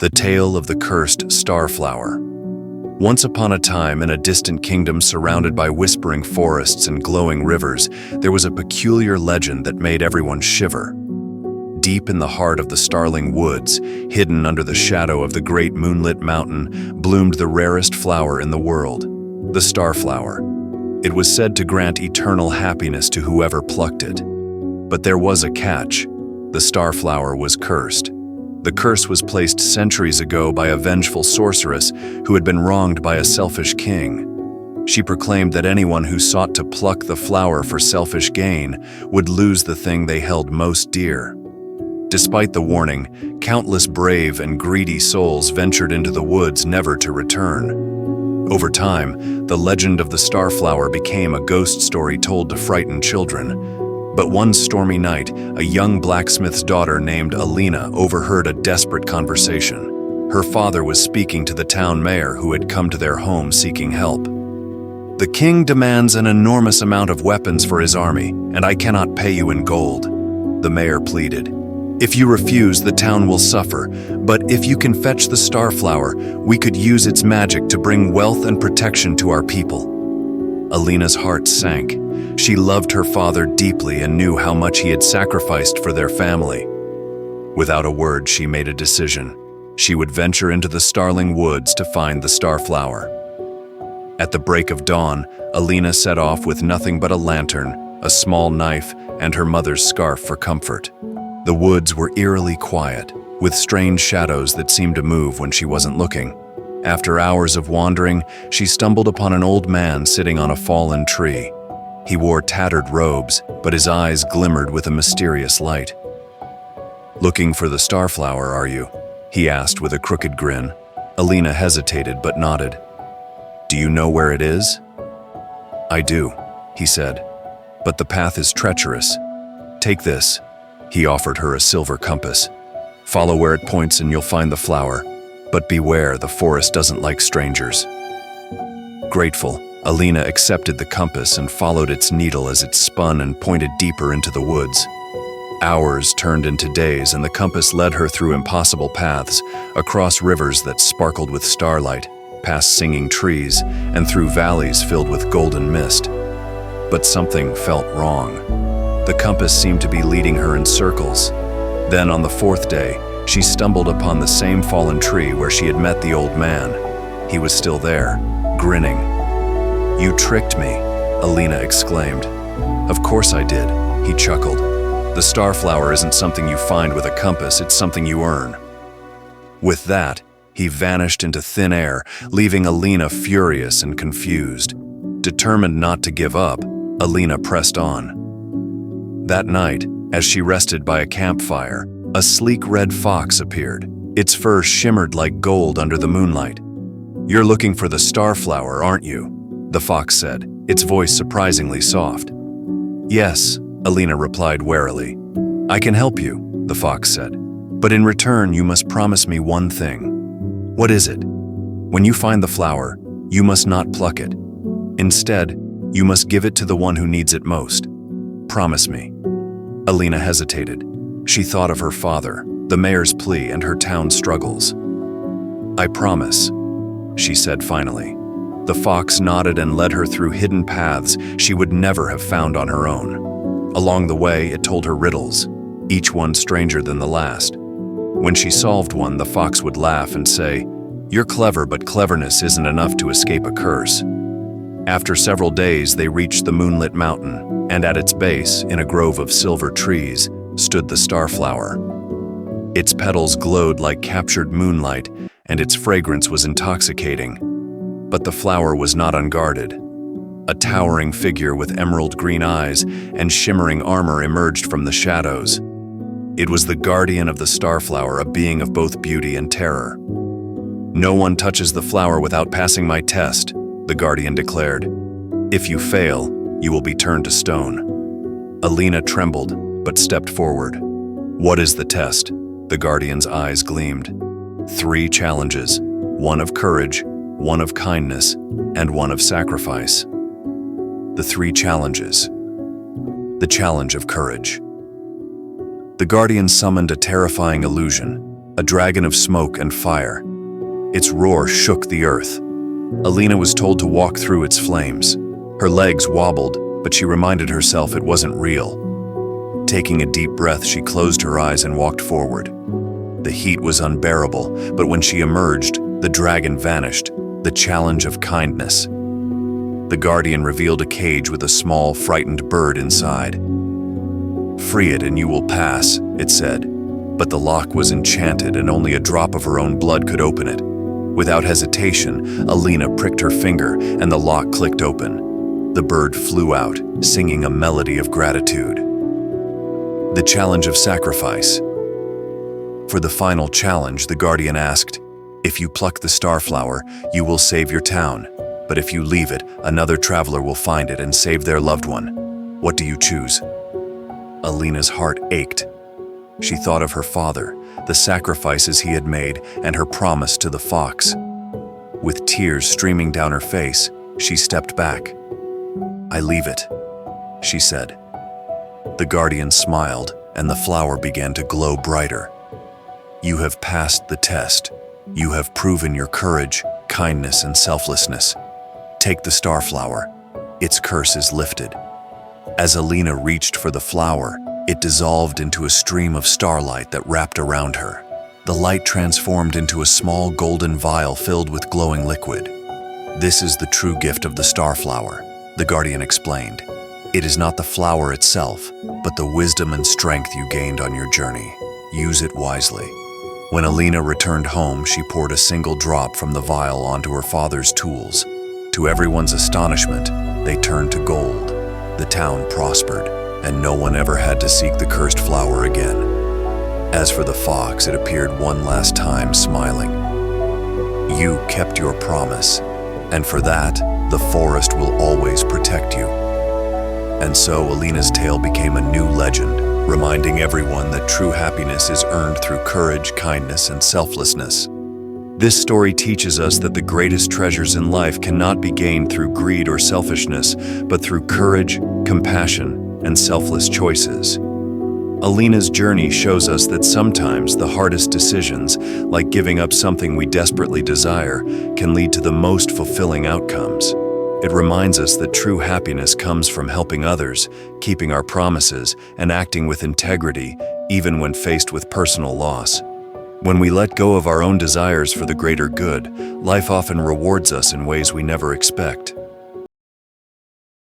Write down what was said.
The tale of the cursed Starflower. Once upon a time, in a distant kingdom surrounded by whispering forests and glowing rivers, there was a peculiar legend that made everyone shiver. Deep in the heart of the starling woods, hidden under the shadow of the great moonlit mountain, bloomed the rarest flower in the world, the Starflower. It was said to grant eternal happiness to whoever plucked it. But there was a catch. The Starflower was cursed. The curse was placed centuries ago by a vengeful sorceress who had been wronged by a selfish king. She proclaimed that anyone who sought to pluck the flower for selfish gain would lose the thing they held most dear. Despite the warning, countless brave and greedy souls ventured into the woods never to return. Over time, the legend of the Starflower became a ghost story told to frighten children. But one stormy night, a young blacksmith's daughter named Alina overheard a desperate conversation. Her father was speaking to the town mayor who had come to their home seeking help. "The king demands an enormous amount of weapons for his army, and I cannot pay you in gold," the mayor pleaded. "If you refuse, the town will suffer, but if you can fetch the Starflower, we could use its magic to bring wealth and protection to our people." Alina's heart sank. She loved her father deeply and knew how much he had sacrificed for their family. Without a word, she made a decision. She would venture into the starling woods to find the Starflower. At the break of dawn, Alina set off with nothing but a lantern, a small knife, and her mother's scarf for comfort. The woods were eerily quiet, with strange shadows that seemed to move when she wasn't looking. After hours of wandering, she stumbled upon an old man sitting on a fallen tree. He wore tattered robes, but his eyes glimmered with a mysterious light. "Looking for the Starflower, are you?" he asked with a crooked grin. Alina hesitated but nodded. "Do you know where it is?" "I do," he said, "but the path is treacherous. Take this." He offered her a silver compass. "Follow where it points and you'll find the flower. But beware, the forest doesn't like strangers." Grateful, Alina accepted the compass and followed its needle as it spun and pointed deeper into the woods. Hours turned into days, and the compass led her through impossible paths, across rivers that sparkled with starlight, past singing trees, and through valleys filled with golden mist. But something felt wrong. The compass seemed to be leading her in circles. Then, on the fourth day, she stumbled upon the same fallen tree where she had met the old man. He was still there, grinning. "You tricked me," Alina exclaimed. "Of course I did," he chuckled. "The Starflower isn't something you find with a compass, it's something you earn." With that, he vanished into thin air, leaving Alina furious and confused. Determined not to give up, Alina pressed on. That night, as she rested by a campfire, a sleek red fox appeared. Its fur shimmered like gold under the moonlight. "You're looking for the Starflower, aren't you?" the fox said, its voice surprisingly soft. "Yes," Alina replied warily. "I can help you," the fox said. "But in return, you must promise me one thing." "What is it?" "When you find the flower, you must not pluck it. Instead, you must give it to the one who needs it most. Promise me." Alina hesitated. She thought of her father, the mayor's plea, and her town's struggles. "I promise," she said finally. The fox nodded and led her through hidden paths she would never have found on her own. Along the way, it told her riddles, each one stranger than the last. When she solved one, the fox would laugh and say, "You're clever, but cleverness isn't enough to escape a curse." After several days, they reached the moonlit mountain, and at its base, in a grove of silver trees, stood the Starflower. Its petals glowed like captured moonlight, and its fragrance was intoxicating. But the flower was not unguarded. A towering figure with emerald green eyes and shimmering armor emerged from the shadows. It was the guardian of the Starflower, a being of both beauty and terror. "No one touches the flower without passing my test," the guardian declared. "If you fail, you will be turned to stone." Alina trembled, but stepped forward. "What is the test?" The guardian's eyes gleamed. "3 challenges, one of courage, one of kindness, and one of sacrifice." The 3 challenges. The challenge of courage. The guardian summoned a terrifying illusion. a dragon of smoke and fire. Its roar shook the earth. Alina was told to walk through its flames. Her legs wobbled, but she reminded herself it wasn't real. Taking a deep breath, she closed her eyes and walked forward. The heat was unbearable, but when she emerged, the dragon vanished, the challenge of kindness. The guardian revealed a cage with a small, frightened bird inside. "Free it and you will pass," it said. But the lock was enchanted and only a drop of her own blood could open it. Without hesitation, Alina pricked her finger and the lock clicked open. The bird flew out, singing a melody of gratitude. The challenge of sacrifice. For the final challenge, the guardian asked, "If you pluck the Starflower, you will save your town. But if you leave it, another traveler will find it and save their loved one. What do you choose?" Alina's heart ached. She thought of her father, the sacrifices he had made, and her promise to the fox. With tears streaming down her face, she stepped back. "I leave it," she said. The guardian smiled, and the flower began to glow brighter. "You have passed the test. You have proven your courage, kindness, and selflessness. Take the Starflower. Its curse is lifted." As Alina reached for the flower, it dissolved into a stream of starlight that wrapped around her. The light transformed into a small golden vial filled with glowing liquid. "This is the true gift of the Starflower," the guardian explained. "It is not the flower itself, but the wisdom and strength you gained on your journey. Use it wisely." When Alina returned home, she poured a single drop from the vial onto her father's tools. To everyone's astonishment, they turned to gold. The town prospered, and no one ever had to seek the cursed flower again. As for the fox, it appeared one last time, smiling. "You kept your promise, and for that, the forest will always protect you." And so Alina's tale became a new legend, reminding everyone that true happiness is earned through courage, kindness, and selflessness. This story teaches us that the greatest treasures in life cannot be gained through greed or selfishness, but through courage, compassion, and selfless choices. Alina's journey shows us that sometimes the hardest decisions, like giving up something we desperately desire, can lead to the most fulfilling outcomes. It reminds us that true happiness comes from helping others, keeping our promises, and acting with integrity, even when faced with personal loss. When we let go of our own desires for the greater good, life often rewards us in ways we never expect.